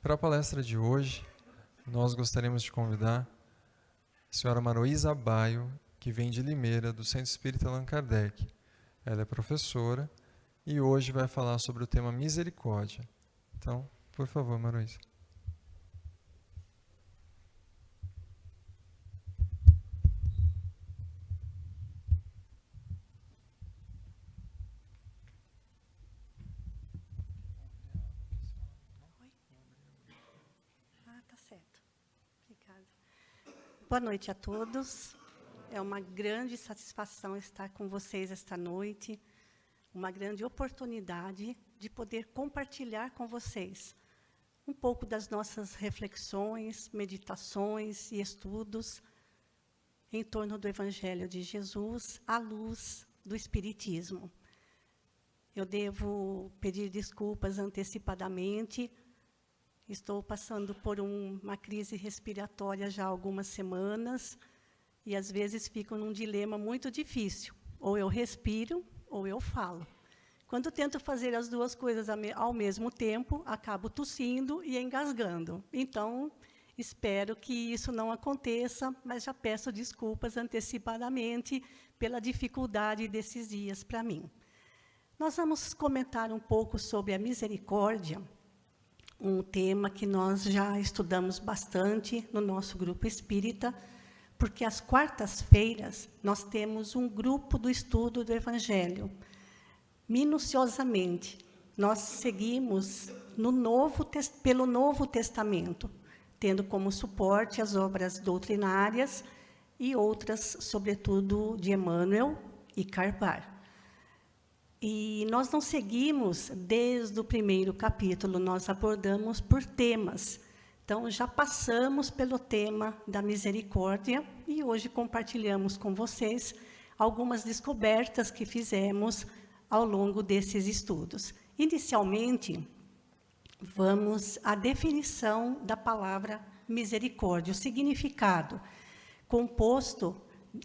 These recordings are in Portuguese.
Para a palestra de hoje, nós gostaríamos de convidar a senhora Maroísa Baio, que vem de Limeira, do Centro Espírita Allan Kardec. Ela é professora e hoje vai falar sobre o tema misericórdia. Então, por favor, Maroísa. Tá certo. Obrigada. Boa noite a todos. É uma grande satisfação estar com vocês esta noite, uma grande oportunidade de poder compartilhar com vocês um pouco das nossas reflexões, meditações e estudos em torno do Evangelho de Jesus, à luz do Espiritismo. Eu devo pedir desculpas antecipadamente. Estou passando por uma crise respiratória já há algumas semanas e, às vezes, fico num dilema muito difícil. Ou eu respiro, ou eu falo. Quando tento fazer as duas coisas ao mesmo tempo, acabo tossindo e engasgando. Então, espero que isso não aconteça, mas já peço desculpas antecipadamente pela dificuldade desses dias para mim. Nós vamos comentar um pouco sobre a misericórdia, um tema que nós já estudamos bastante no nosso grupo espírita, porque às quartas-feiras nós temos um grupo do estudo do minuciosamente. Nós seguimos pelo Novo Testamento, tendo como suporte as obras doutrinárias e outras, sobretudo, de Emmanuel e Carbar. E nós não seguimos desde o primeiro capítulo, nós abordamos por temas. Então, já passamos pelo tema da misericórdia e hoje compartilhamos com vocês algumas descobertas que fizemos ao longo desses estudos. Inicialmente, vamos à definição da palavra misericórdia, o significado.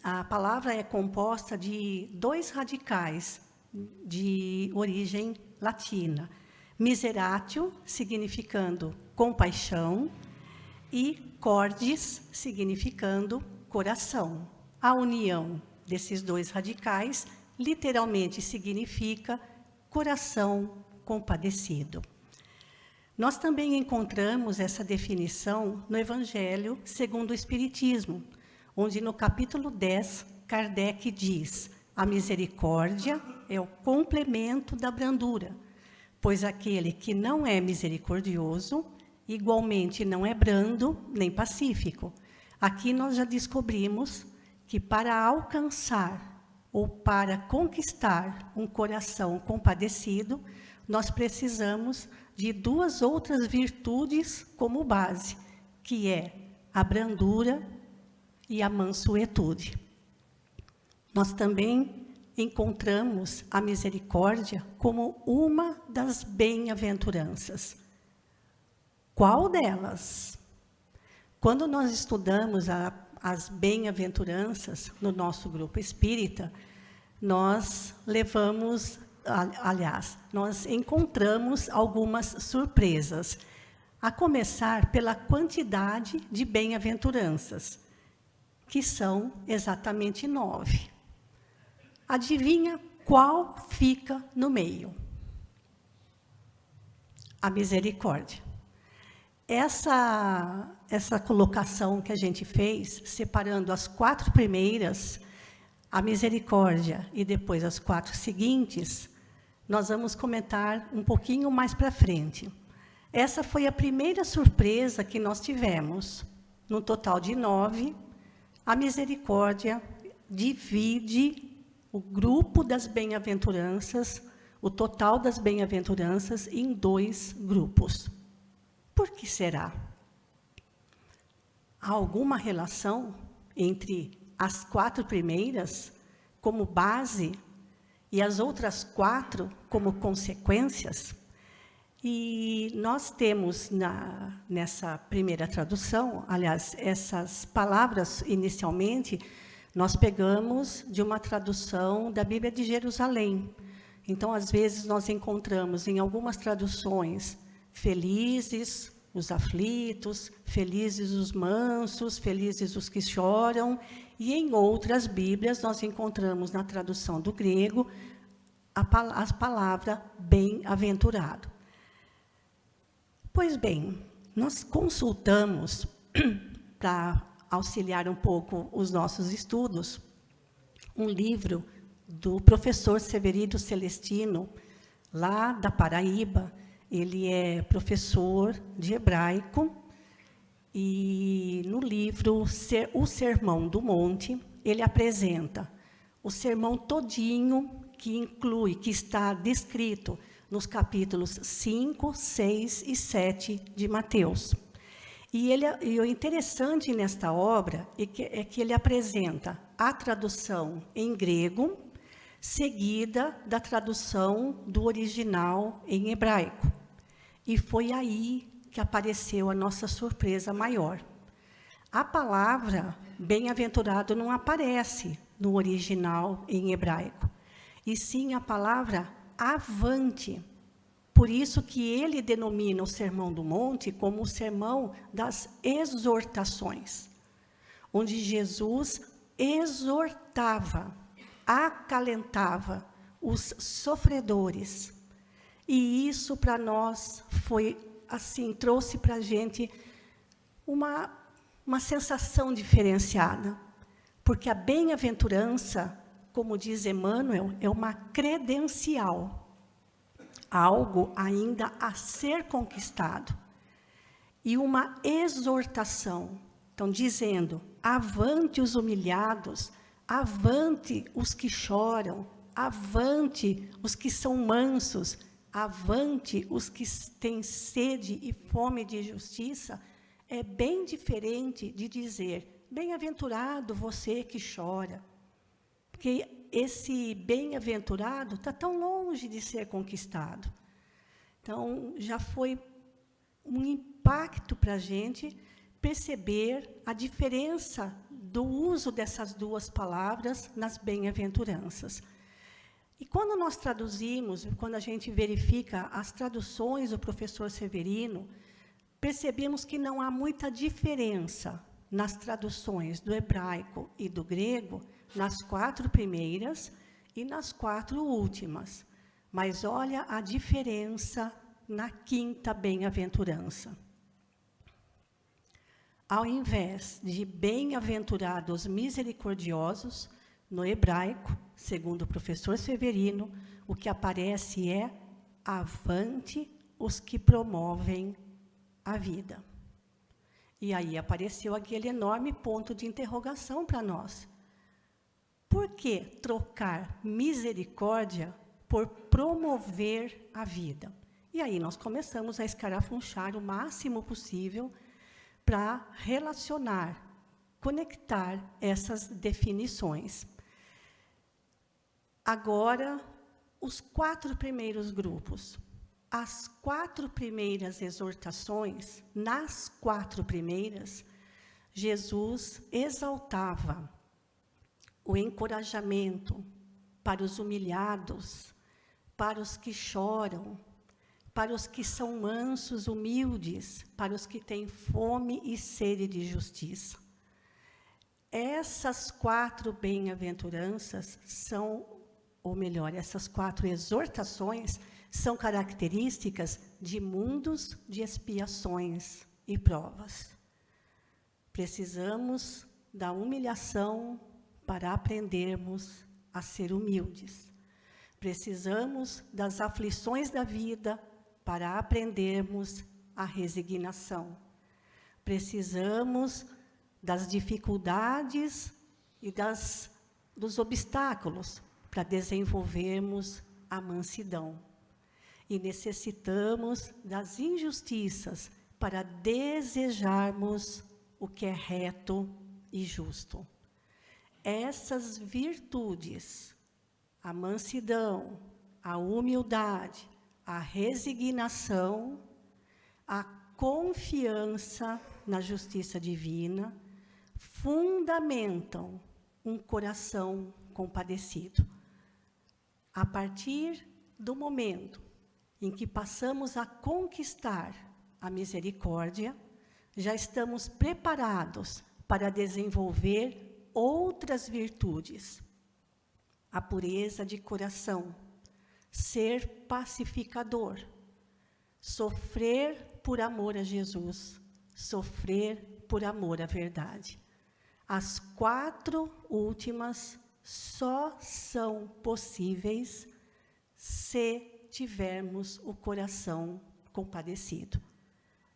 A palavra é composta de dois radicais, de origem latina. Miseratio, significando compaixão, e cordis, significando coração. A união desses dois radicais, literalmente, significa coração compadecido. Nós também encontramos essa definição no Evangelho segundo o Espiritismo, onde, no capítulo 10, Kardec diz: a misericórdia é o complemento da brandura, pois aquele que não é misericordioso, igualmente não é brando nem pacífico. Aqui nós já descobrimos que para alcançar ou para conquistar um coração compadecido, nós precisamos de duas outras virtudes como base, que é a brandura e a mansuetude. Nós também encontramos a misericórdia como uma das bem-aventuranças. Qual delas? Quando nós estudamos as bem-aventuranças no nosso grupo espírita, nós encontramos algumas surpresas, a começar pela quantidade de bem-aventuranças, que são exatamente 9. Adivinha qual fica no meio? A misericórdia. Essa colocação que a gente fez, separando as 4 primeiras, a misericórdia, e depois as 4 seguintes, nós vamos comentar um pouquinho mais para frente. Essa foi a primeira surpresa que nós tivemos. No total de 9, a misericórdia divide o grupo das bem-aventuranças, o total das bem-aventuranças, em 2 grupos. Por que será? Há alguma relação entre as 4 primeiras, como base, e as outras 4 como consequências? E nós temos, nessa primeira tradução, aliás, essas palavras, inicialmente, nós pegamos de uma tradução da Bíblia de Jerusalém. Então, às vezes, nós encontramos em algumas traduções felizes, os aflitos, felizes os mansos, felizes os que choram. E em outras Bíblias, nós encontramos na tradução do grego a palavra bem-aventurado. Pois bem, nós consultamos, para auxiliar um pouco os nossos estudos, um livro do professor Severino Celestino, lá da Paraíba. Ele é professor de hebraico, e no livro O Sermão do Monte, ele apresenta o sermão todinho, que inclui, que está descrito nos capítulos 5, 6 e 7 de Mateus. E o interessante nesta obra é que ele apresenta a tradução em grego, seguida da tradução do original em hebraico. E foi aí que apareceu a nossa surpresa maior. A palavra bem-aventurado não aparece no original em hebraico, e sim a palavra avante. Por isso que ele denomina o Sermão do Monte como o Sermão das Exortações, onde Jesus exortava, acalentava os sofredores. E isso para nós foi assim, trouxe para a gente uma sensação diferenciada, porque a bem-aventurança, como diz Emmanuel, é uma credencial, algo ainda a ser conquistado, e uma exortação. Então, dizendo, avante os humilhados, avante os que choram, avante os que são mansos, avante os que têm sede e fome de justiça, é bem diferente de dizer, bem-aventurado você que chora. Porque esse bem-aventurado está tão longe de ser conquistado. Então, já foi um impacto para a gente perceber a diferença do uso dessas duas palavras nas bem-aventuranças. E quando nós traduzimos, quando a gente verifica as traduções do professor Severino, percebemos que não há muita diferença nas traduções do hebraico e do grego, nas 4 primeiras e nas 4 últimas. Mas olha a diferença na 5ª bem-aventurança. Ao invés de bem-aventurados misericordiosos, no hebraico, segundo o professor Severino, o que aparece é avante os que promovem a vida. E aí apareceu aquele enorme ponto de interrogação para nós. Por que trocar misericórdia por promover a vida? E aí nós começamos a escarafunchar o máximo possível para relacionar, conectar essas definições. Agora, os 4 primeiros grupos. As 4 primeiras exortações, nas 4 primeiras, Jesus exaltava o encorajamento para os humilhados, para os que choram, para os que são mansos, humildes, para os que têm fome e sede de justiça. Essas 4 bem-aventuranças são, ou melhor, essas 4 exortações são características de mundos de expiações e provas. Precisamos da humilhação para aprendermos a ser humildes. Precisamos das aflições da vida para aprendermos a resignação. Precisamos das dificuldades e dos obstáculos para desenvolvermos a mansidão. E necessitamos das injustiças para desejarmos o que é reto e justo. Essas virtudes, a mansidão, a humildade, a resignação, a confiança na justiça divina, fundamentam um coração compadecido. A partir do momento em que passamos a conquistar a misericórdia, já estamos preparados para desenvolver outras virtudes. A pureza de coração, ser pacificador, sofrer por amor a Jesus, sofrer por amor à verdade. As 4 últimas só são possíveis se tivermos o coração compadecido.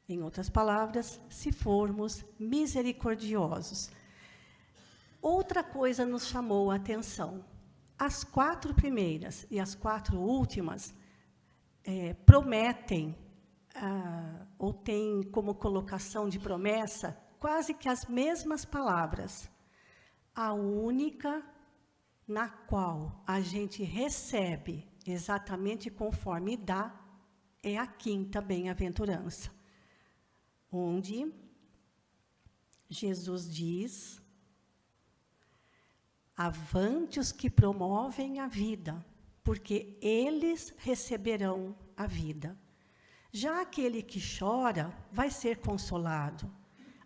Em outras palavras, se formos misericordiosos. Outra coisa nos chamou a atenção. As 4 primeiras e as 4 últimas prometem, ou têm como colocação de promessa, quase que as mesmas palavras. A única na qual a gente recebe exatamente conforme dá é a 5ª bem-aventurança, onde Jesus diz: avante os que promovem a vida, porque eles receberão a vida. Já aquele que chora vai ser consolado.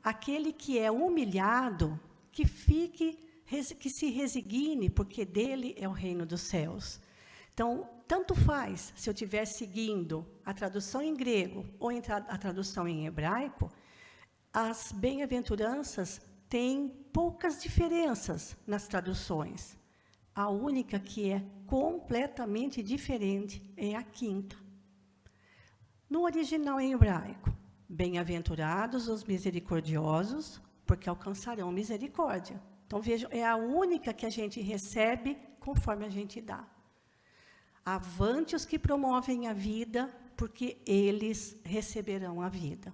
Aquele que é humilhado, que se resigne, porque dele é o reino dos céus. Então, tanto faz se eu estiver seguindo a tradução em grego ou a tradução em hebraico, as bem-aventuranças têm poucas diferenças nas traduções. A única que é completamente diferente é a 5ª. No original em hebraico, bem-aventurados os misericordiosos, porque alcançarão misericórdia. Então, vejam, é a única que a gente recebe conforme a gente dá. Avante os que promovem a vida, porque eles receberão a vida.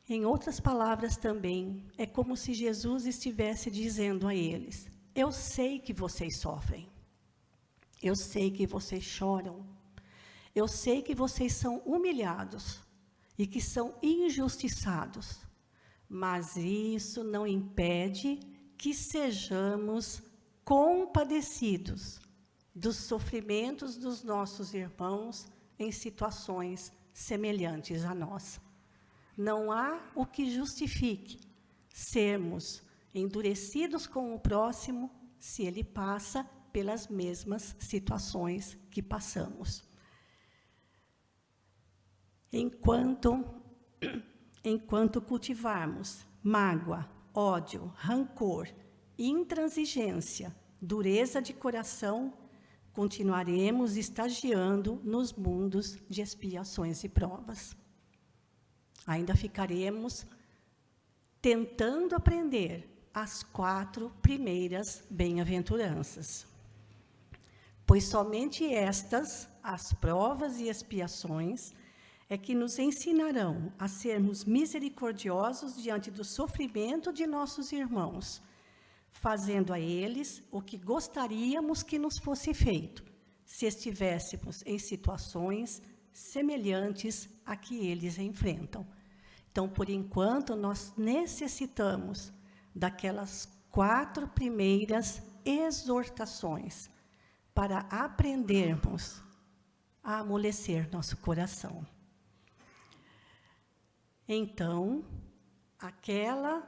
Em outras palavras também, é como se Jesus estivesse dizendo a eles: eu sei que vocês sofrem, eu sei que vocês choram, eu sei que vocês são humilhados e que são injustiçados, mas isso não impede que sejamos compadecidos dos sofrimentos dos nossos irmãos em situações semelhantes à nossa. Não há o que justifique sermos endurecidos com o próximo se ele passa pelas mesmas situações que passamos. Enquanto cultivarmos mágoa, ódio, rancor, intransigência, dureza de coração, continuaremos estagiando nos mundos de expiações e provas. Ainda ficaremos tentando aprender as 4 primeiras bem-aventuranças, pois somente estas, as provas e expiações, é que nos ensinarão a sermos misericordiosos diante do sofrimento de nossos irmãos, fazendo a eles o que gostaríamos que nos fosse feito, se estivéssemos em situações semelhantes a que eles enfrentam. Então, por enquanto, nós necessitamos daquelas 4 primeiras exortações para aprendermos a amolecer nosso coração. Então, aquela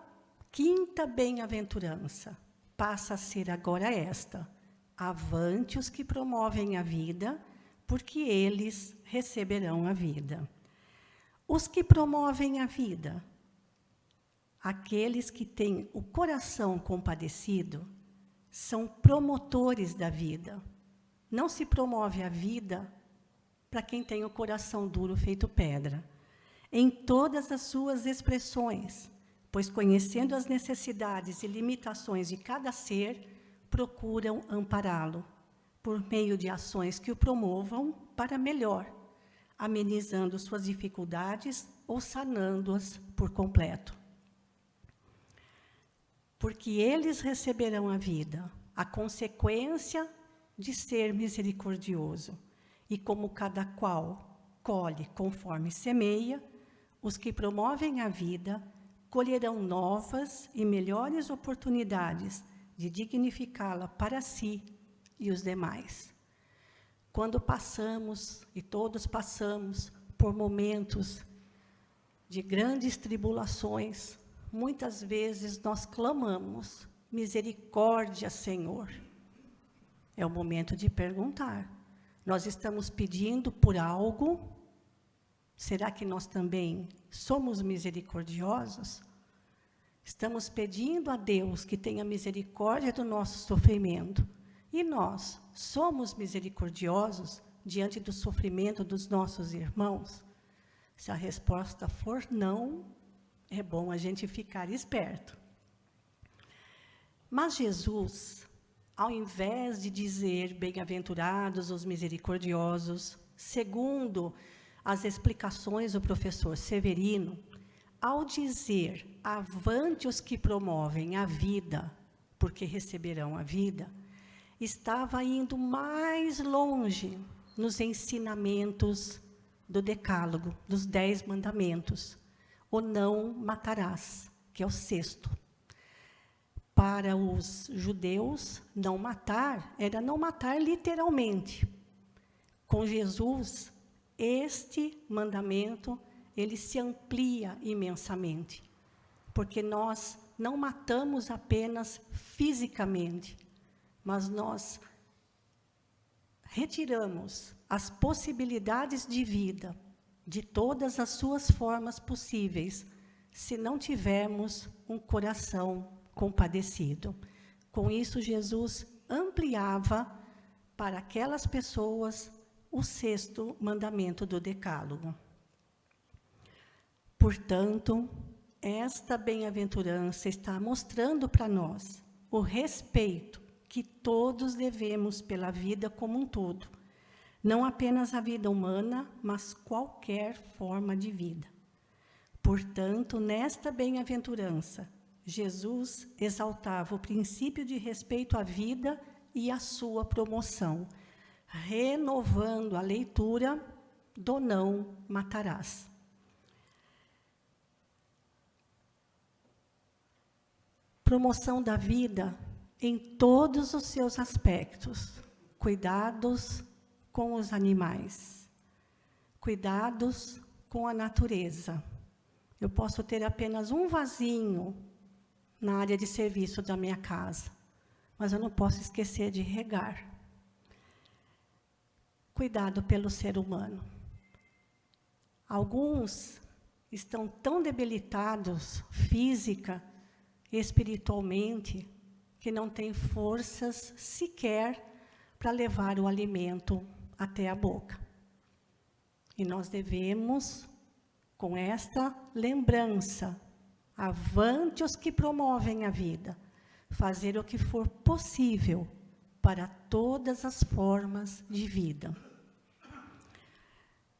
5ª bem-aventurança passa a ser agora esta: avante os que promovem a vida, porque eles receberão a vida. Os que promovem a vida, aqueles que têm o coração compadecido, são promotores da vida. Não se promove a vida para quem tem o coração duro feito pedra, em todas as suas expressões, pois, conhecendo as necessidades e limitações de cada ser, procuram ampará-lo, por meio de ações que o promovam para melhor, amenizando suas dificuldades ou sanando-as por completo. Porque eles receberão a vida, a consequência de ser misericordioso, e como cada qual colhe conforme semeia, os que promovem a vida colherão novas e melhores oportunidades de dignificá-la para si e os demais. Quando passamos, e todos passamos, por momentos de grandes tribulações, muitas vezes nós clamamos, misericórdia, Senhor. É o momento de perguntar. Nós estamos pedindo por algo? Será que nós também somos misericordiosos? Estamos pedindo a Deus que tenha misericórdia do nosso sofrimento. E nós somos misericordiosos diante do sofrimento dos nossos irmãos? Se a resposta for não, é bom a gente ficar esperto. Mas Jesus, ao invés de dizer bem-aventurados os misericordiosos, segundo as explicações do professor Severino, ao dizer avante os que promovem a vida, porque receberão a vida, estava indo mais longe nos ensinamentos do Decálogo, dos 10 mandamentos. O não matarás, que é o 6º. Para os judeus, não matar era não matar literalmente. Com Jesus, este mandamento, ele se amplia imensamente, porque nós não matamos apenas fisicamente, mas nós retiramos as possibilidades de vida, de todas as suas formas possíveis, se não tivermos um coração compadecido. Com isso, Jesus ampliava para aquelas pessoas o 6º mandamento do Decálogo. Portanto, esta bem-aventurança está mostrando para nós o respeito que todos devemos pela vida como um todo. Não apenas a vida humana, mas qualquer forma de vida. Portanto, nesta bem-aventurança, Jesus exaltava o princípio de respeito à vida e à sua promoção, renovando a leitura do não matarás. Promoção da vida em todos os seus aspectos. Cuidados com os animais. Cuidados com a natureza. Eu posso ter apenas um vasinho na área de serviço da minha casa, mas eu não posso esquecer de regar. Cuidado pelo ser humano. Alguns estão tão debilitados física e espiritualmente que não têm forças sequer para levar o alimento até a boca. E nós devemos, com esta lembrança, avante os que promovem a vida, fazer o que for possível para todas as formas de vida.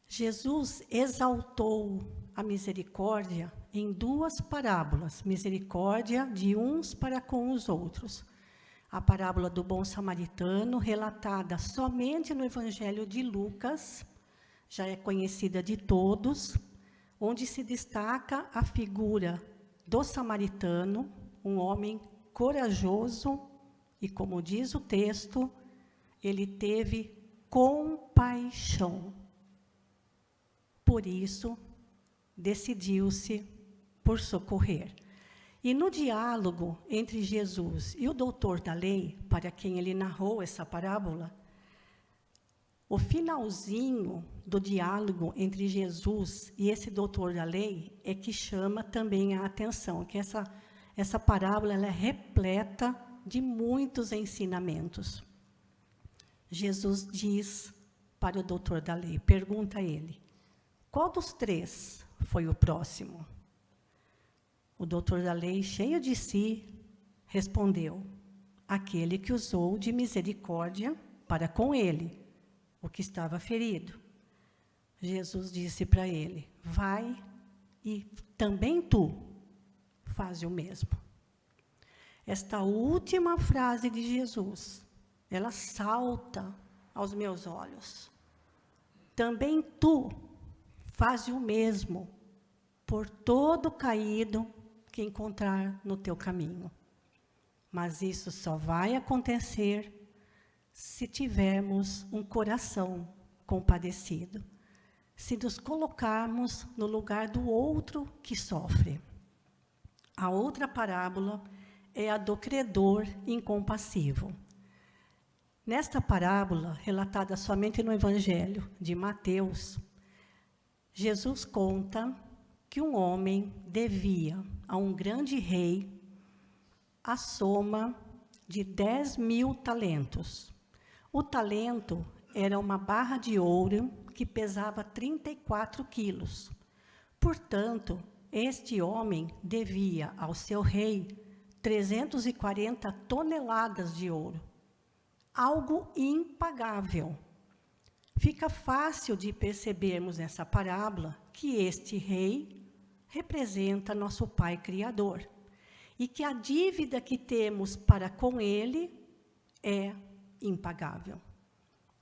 Jesus exaltou a misericórdia em 2 parábolas, misericórdia de uns para com os outros. A parábola do bom samaritano, relatada somente no Evangelho de Lucas, já é conhecida de todos, onde se destaca a figura do samaritano, um homem corajoso, e como diz o texto, ele teve compaixão. Por isso, decidiu-se por socorrer. E no diálogo entre Jesus e o doutor da lei, para quem ele narrou essa parábola, o finalzinho do diálogo entre Jesus e esse doutor da lei é que chama também a atenção, que essa parábola ela é repleta de muitos ensinamentos. Jesus diz para o doutor da lei, pergunta a ele, qual dos 3 foi o próximo? O doutor da lei, cheio de si, respondeu, aquele que usou de misericórdia para com ele, o que estava ferido. Jesus disse para ele, vai e também tu faz o mesmo. Esta última frase de Jesus, ela salta aos meus olhos. Também tu faz o mesmo por todo caído que encontrar no teu caminho. Mas isso só vai acontecer se tivermos um coração compadecido, se nos colocarmos no lugar do outro que sofre. A outra parábola é a do credor incompassivo. Nesta parábola, relatada somente no Evangelho de Mateus, Jesus conta que um homem devia a um grande rei a soma de 10.000 talentos. O talento era uma barra de ouro que pesava 34 quilos. Portanto, este homem devia ao seu rei 340 toneladas de ouro. Algo impagável. Fica fácil de percebermos nessa parábola que este rei representa nosso Pai Criador e que a dívida que temos para com ele é impagável.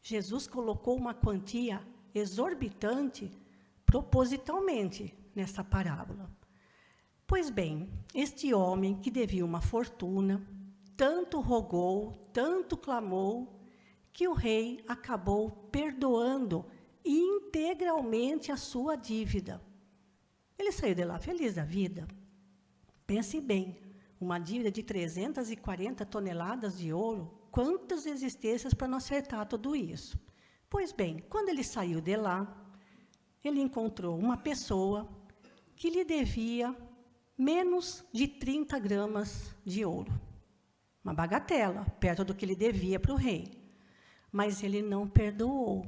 Jesus colocou uma quantia exorbitante propositalmente nessa parábola. Pois bem, este homem que devia uma fortuna, tanto rogou, tanto clamou, que o rei acabou perdoando integralmente a sua dívida. Ele saiu de lá feliz da vida. Pense bem, uma dívida de 340 toneladas de ouro, quantas existências para não acertar tudo isso? Pois bem, quando ele saiu de lá, ele encontrou uma pessoa que lhe devia menos de 30 gramas de ouro. Uma bagatela, perto do que ele devia para o rei. Mas ele não perdoou.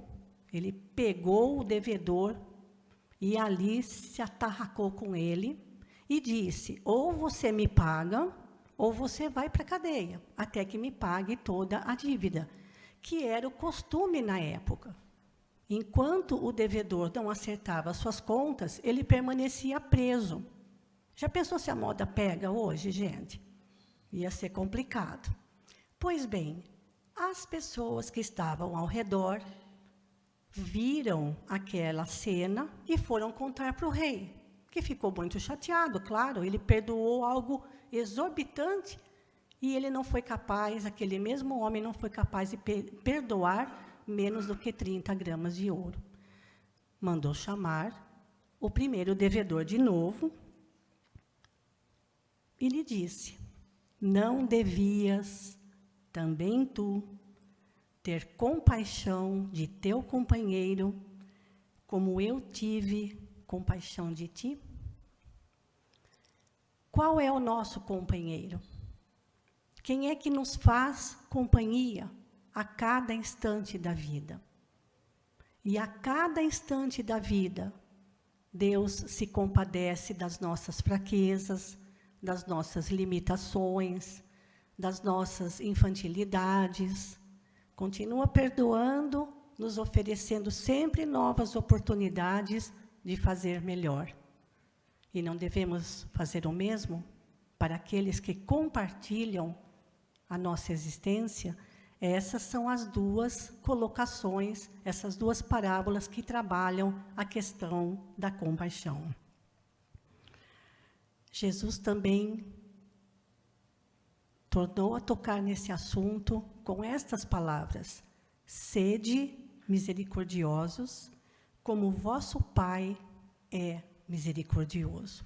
Ele pegou o devedor e ali se atarracou com ele e disse: ou você me paga, ou você vai para a cadeia, até que me pague toda a dívida, que era o costume na época. Enquanto o devedor não acertava suas contas, ele permanecia preso. Já pensou se a moda pega hoje, gente? Ia ser complicado. Pois bem, as pessoas que estavam ao redor viram aquela cena e foram contar para o rei, que ficou muito chateado, claro, ele perdoou algo exorbitante e ele não foi capaz, aquele mesmo homem não foi capaz de perdoar menos do que 30 gramas de ouro. Mandou chamar o primeiro devedor de novo e lhe disse: não devias também tu ter compaixão de teu companheiro, como eu tive compaixão de ti? Qual é o nosso companheiro? Quem é que nos faz companhia a cada instante da vida? E a cada instante da vida, Deus se compadece das nossas fraquezas, das nossas limitações, das nossas infantilidades, continua perdoando, nos oferecendo sempre novas oportunidades de fazer melhor. E não devemos fazer o mesmo para aqueles que compartilham a nossa existência? Essas são as duas colocações, essas duas parábolas que trabalham a questão da compaixão. Jesus também tornou a tocar nesse assunto com estas palavras: sede misericordiosos, como o vosso Pai é misericordioso.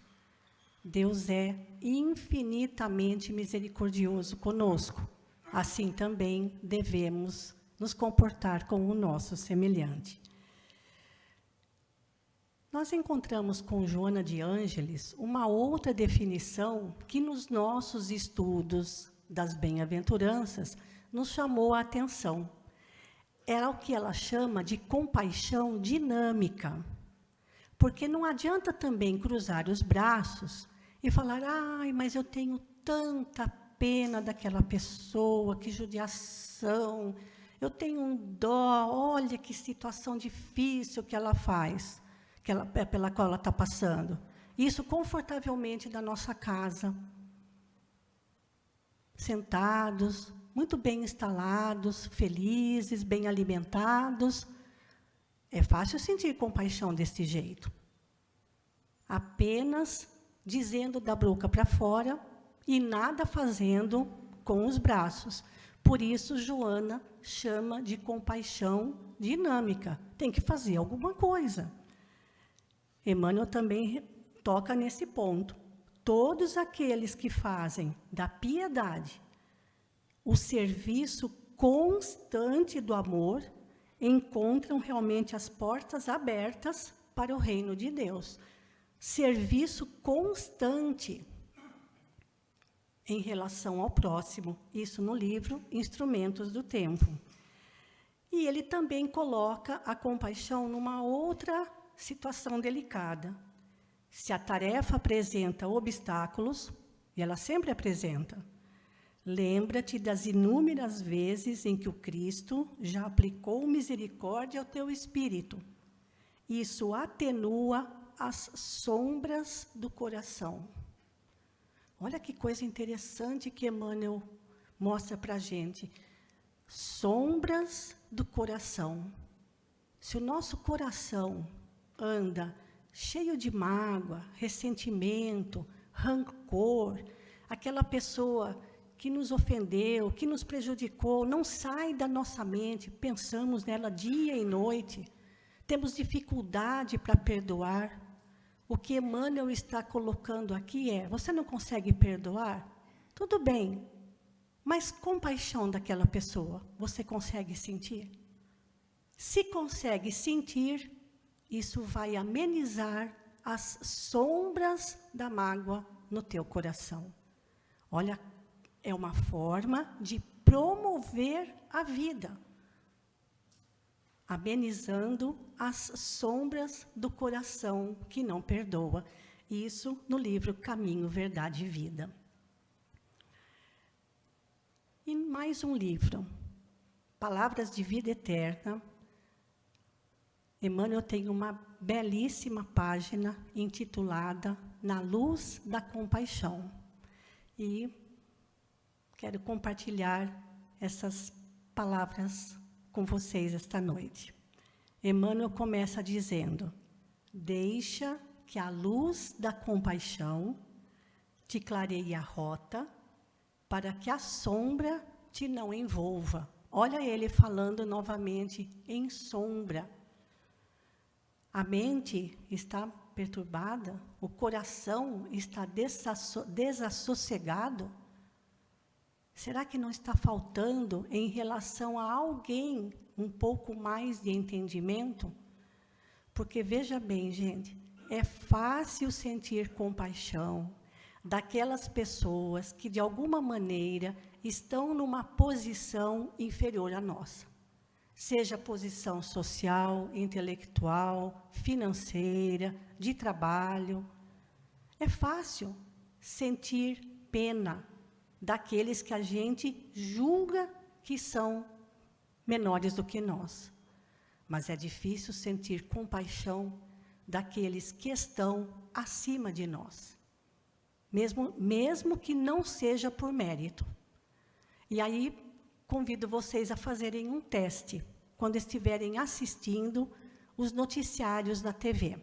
Deus é infinitamente misericordioso conosco. Assim também devemos nos comportar com o nosso semelhante. Nós encontramos com Joana de Ângeles uma outra definição que nos nossos estudos das bem-aventuranças nos chamou a atenção. Era o que ela chama de compaixão dinâmica. Porque não adianta também cruzar os braços e falar: ai, mas eu tenho tanta pena daquela pessoa, que judiação, eu tenho um dó, olha que situação difícil que ela faz, pela qual ela está passando. Isso confortavelmente na nossa casa, sentados, muito bem instalados, felizes, bem alimentados. É fácil sentir compaixão desse jeito. Apenas dizendo da boca para fora e nada fazendo com os braços. Por isso, Joana chama de compaixão dinâmica. Tem que fazer alguma coisa. Emmanuel também toca nesse ponto. Todos aqueles que fazem da piedade o serviço constante do amor encontram realmente as portas abertas para o reino de Deus. Serviço constante em relação ao próximo, isso no livro Instrumentos do Tempo. E ele também coloca a compaixão numa outra situação delicada. Se a tarefa apresenta obstáculos, e ela sempre apresenta, lembra-te das inúmeras vezes em que o Cristo já aplicou misericórdia ao teu espírito. Isso atenua as sombras do coração. Olha que coisa interessante que Emmanuel mostra para a gente. Sombras do coração. Se o nosso coração anda cheio de mágoa, ressentimento, rancor, aquela pessoa que nos ofendeu, que nos prejudicou, não sai da nossa mente, pensamos nela dia e noite, temos dificuldade para perdoar. O que Emmanuel está colocando aqui é, você não consegue perdoar? Tudo bem, mas compaixão daquela pessoa, você consegue sentir? Se consegue sentir, isso vai amenizar as sombras da mágoa no teu coração. Olha, é uma forma de promover a vida, amenizando as sombras do coração que não perdoa. Isso no livro Caminho, Verdade e Vida. E mais um livro, Palavras de Vida Eterna. Emmanuel tem uma belíssima página intitulada Na Luz da Compaixão. E quero compartilhar essas palavras com vocês esta noite. Emmanuel começa dizendo: deixa que a luz da compaixão te clareie a rota, para que a sombra te não envolva. Olha ele falando novamente em sombra. A mente está perturbada, o coração está desassossegado. Será que não está faltando, em relação a alguém, um pouco mais de entendimento? Porque, veja bem, gente, é fácil sentir compaixão daquelas pessoas que, de alguma maneira, estão numa posição inferior à nossa. Seja posição social, intelectual, financeira, de trabalho. É fácil sentir pena daqueles que a gente julga que são menores do que nós. Mas é difícil sentir compaixão daqueles que estão acima de nós. Mesmo que não seja por mérito. E aí, convido vocês a fazerem um teste, quando estiverem assistindo os noticiários na TV.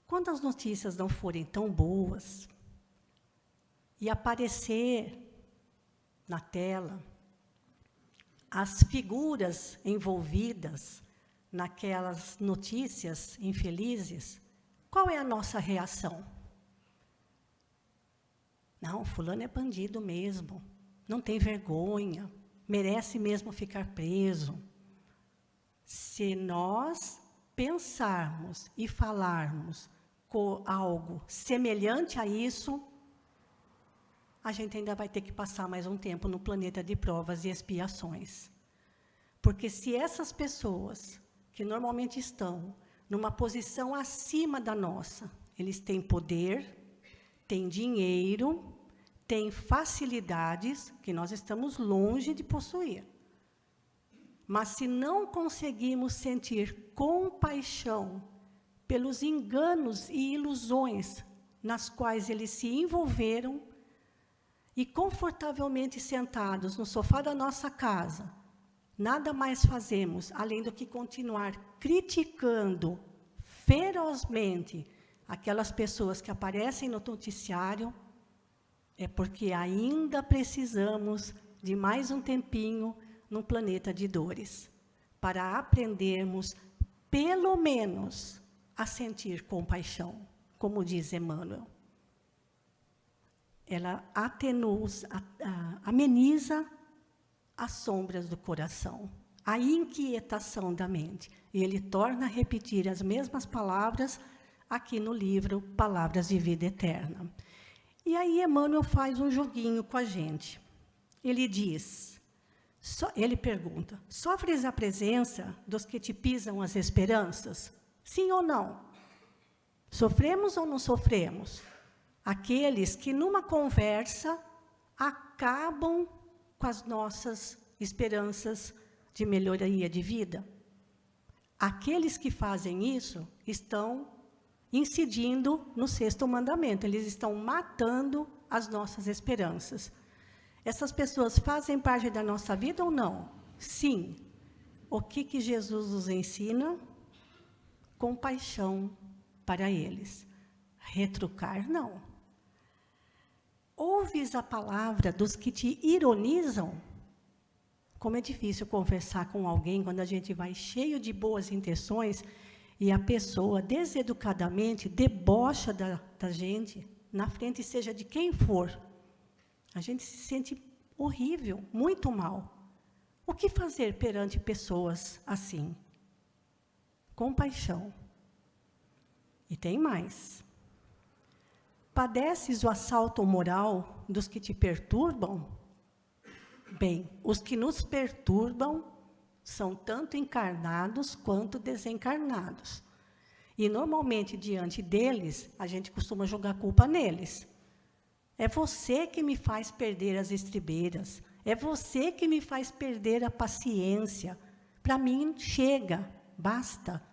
Quando as notícias não forem tão boas, e aparecer na tela as figuras envolvidas naquelas notícias infelizes, qual é a nossa reação? Não, fulano é bandido mesmo, não tem vergonha, merece mesmo ficar preso. Se nós pensarmos e falarmos com algo semelhante a isso, a gente ainda vai ter que passar mais um tempo no planeta de provas e expiações. Porque se essas pessoas, que normalmente estão numa posição acima da nossa, eles têm poder, têm dinheiro, têm facilidades que nós estamos longe de possuir. Mas se não conseguimos sentir compaixão pelos enganos e ilusões nas quais eles se envolveram, e confortavelmente sentados no sofá da nossa casa, nada mais fazemos além do que continuar criticando ferozmente aquelas pessoas que aparecem no noticiário, é porque ainda precisamos de mais um tempinho num planeta de dores, para aprendermos, pelo menos, a sentir compaixão, como diz Emmanuel. Ela ameniza as sombras do coração, a inquietação da mente. E ele torna a repetir as mesmas palavras aqui no livro Palavras de Vida Eterna. E aí Emmanuel faz um joguinho com a gente. Ele diz, ele pergunta, sofres a presença dos que te pisam as esperanças? Sim ou não? Sofremos ou não sofremos? Aqueles que numa conversa acabam com as nossas esperanças de melhoria de vida. Aqueles que fazem isso estão incidindo no 6º mandamento, eles estão matando as nossas esperanças. Essas pessoas fazem parte da nossa vida ou não? Sim. O que Jesus nos ensina? Compaixão para eles. Retrucar, não. Ouves a palavra dos que te ironizam? Como é difícil conversar com alguém quando a gente vai cheio de boas intenções e a pessoa, deseducadamente, debocha da gente, na frente, seja de quem for. A gente se sente horrível, muito mal. O que fazer perante pessoas assim? Compaixão. E tem mais. Padeces o assalto moral dos que te perturbam? Bem, os que nos perturbam são tanto encarnados quanto desencarnados. E, normalmente, diante deles, a gente costuma jogar culpa neles. É você que me faz perder as estribeiras. É você que me faz perder a paciência. Para mim, chega, basta.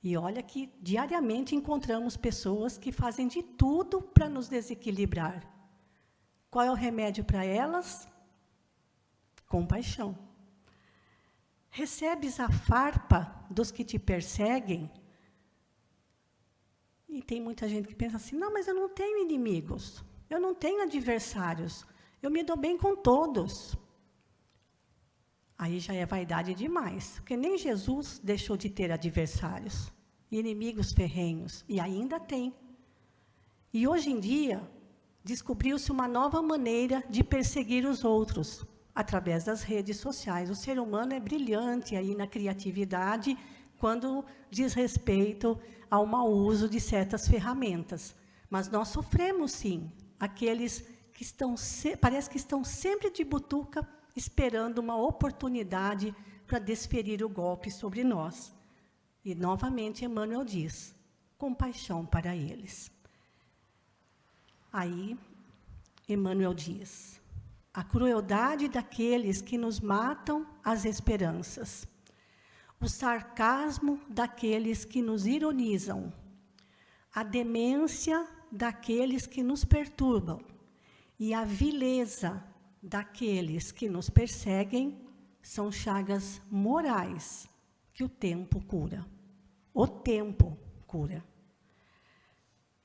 E olha que, diariamente, encontramos pessoas que fazem de tudo para nos desequilibrar. Qual é o remédio para elas? Compaixão. Recebes a farpa dos que te perseguem? E tem muita gente que pensa assim, não, mas eu não tenho inimigos, eu não tenho adversários, eu me dou bem com todos. Aí já é vaidade demais, porque nem Jesus deixou de ter adversários, inimigos ferrenhos, e ainda tem. E hoje em dia, descobriu-se uma nova maneira de perseguir os outros, através das redes sociais. O ser humano é brilhante aí na criatividade quando diz respeito ao mau uso de certas ferramentas. Mas nós sofremos, sim, aqueles que parece que estão sempre de butuca, esperando uma oportunidade para desferir o golpe sobre nós. E, novamente, Emmanuel diz, compaixão para eles. Aí, Emmanuel diz, a crueldade daqueles que nos matam as esperanças, o sarcasmo daqueles que nos ironizam, a demência daqueles que nos perturbam e a vileza daqueles que nos perseguem são chagas morais que o tempo cura. O tempo cura.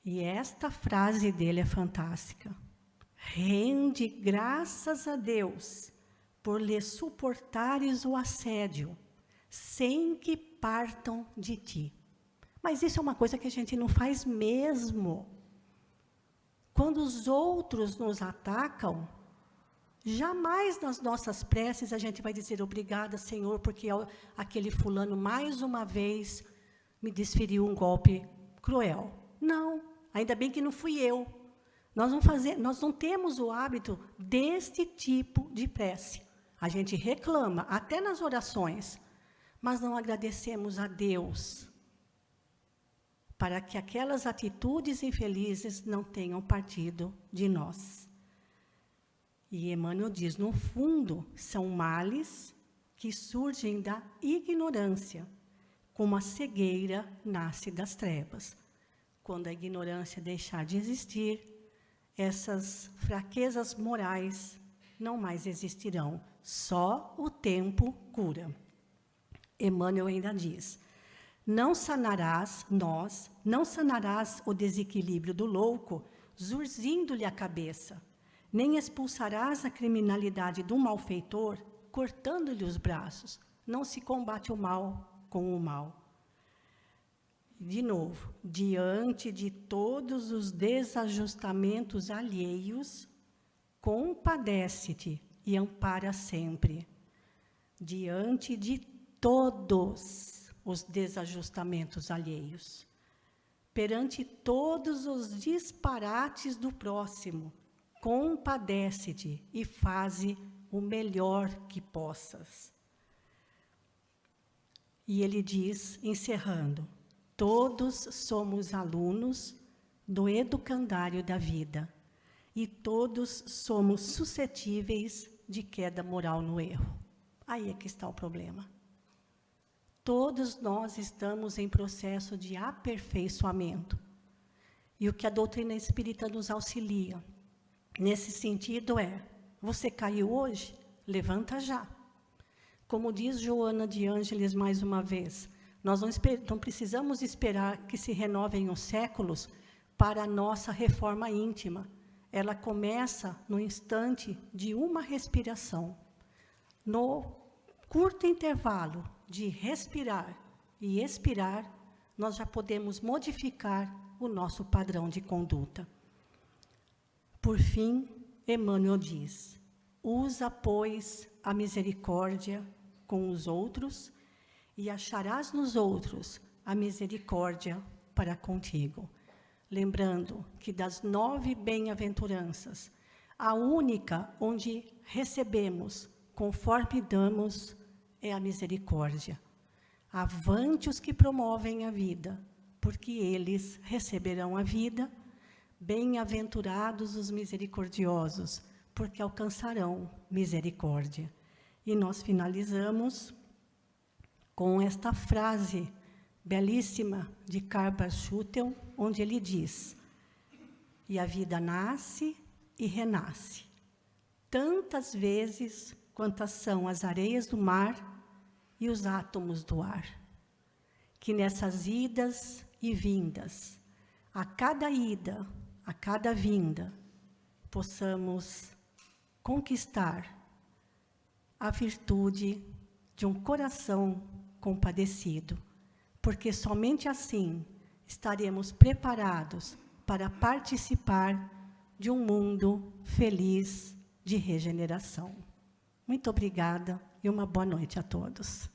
E esta frase dele é fantástica. Rende graças a Deus por lhe suportares o assédio, sem que partam de ti. Mas isso é uma coisa que a gente não faz mesmo. Quando os outros nos atacam, jamais nas nossas preces a gente vai dizer obrigada, Senhor, porque aquele fulano mais uma vez me desferiu um golpe cruel. Não, ainda bem que não fui eu. Nós não temos o hábito deste tipo de prece. A gente reclama, até nas orações, mas não agradecemos a Deus para que aquelas atitudes infelizes não tenham partido de nós. E Emmanuel diz, no fundo, são males que surgem da ignorância, como a cegueira nasce das trevas. Quando a ignorância deixar de existir, essas fraquezas morais não mais existirão. Só o tempo cura. Emmanuel ainda diz, não sanarás o desequilíbrio do louco, zurzindo-lhe a cabeça, nem expulsarás a criminalidade do malfeitor, cortando-lhe os braços. Não se combate o mal com o mal. De novo, diante de todos os desajustamentos alheios, compadece-te e ampara sempre. Diante de todos os desajustamentos alheios, perante todos os disparates do próximo, compadece-te e faze o melhor que possas. E ele diz, encerrando, todos somos alunos do educandário da vida e todos somos suscetíveis de queda moral no erro. Aí é que está o problema. Todos nós estamos em processo de aperfeiçoamento. E o que a doutrina espírita nos auxilia nesse sentido é, você caiu hoje? Levanta já. Como diz Joana de Ângeles mais uma vez, nós não precisamos esperar que se renovem os séculos para a nossa reforma íntima. Ela começa no instante de uma respiração. No curto intervalo de respirar e expirar, nós já podemos modificar o nosso padrão de conduta. Por fim, Emmanuel diz, usa, pois, a misericórdia com os outros e acharás nos outros a misericórdia para contigo. Lembrando que das 9 bem-aventuranças, a única onde recebemos conforme damos é a misericórdia. Avante os que promovem a vida, porque eles receberão a vida. Bem-aventurados os misericordiosos, porque alcançarão misericórdia. E nós finalizamos com esta frase belíssima de Karl Barth-Schutel, onde ele diz, e a vida nasce e renasce, tantas vezes quantas são as areias do mar e os átomos do ar. Que nessas idas e vindas, a cada ida, a cada vinda, possamos conquistar a virtude de um coração compadecido, porque somente assim estaremos preparados para participar de um mundo feliz de regeneração. Muito obrigada e uma boa noite a todos.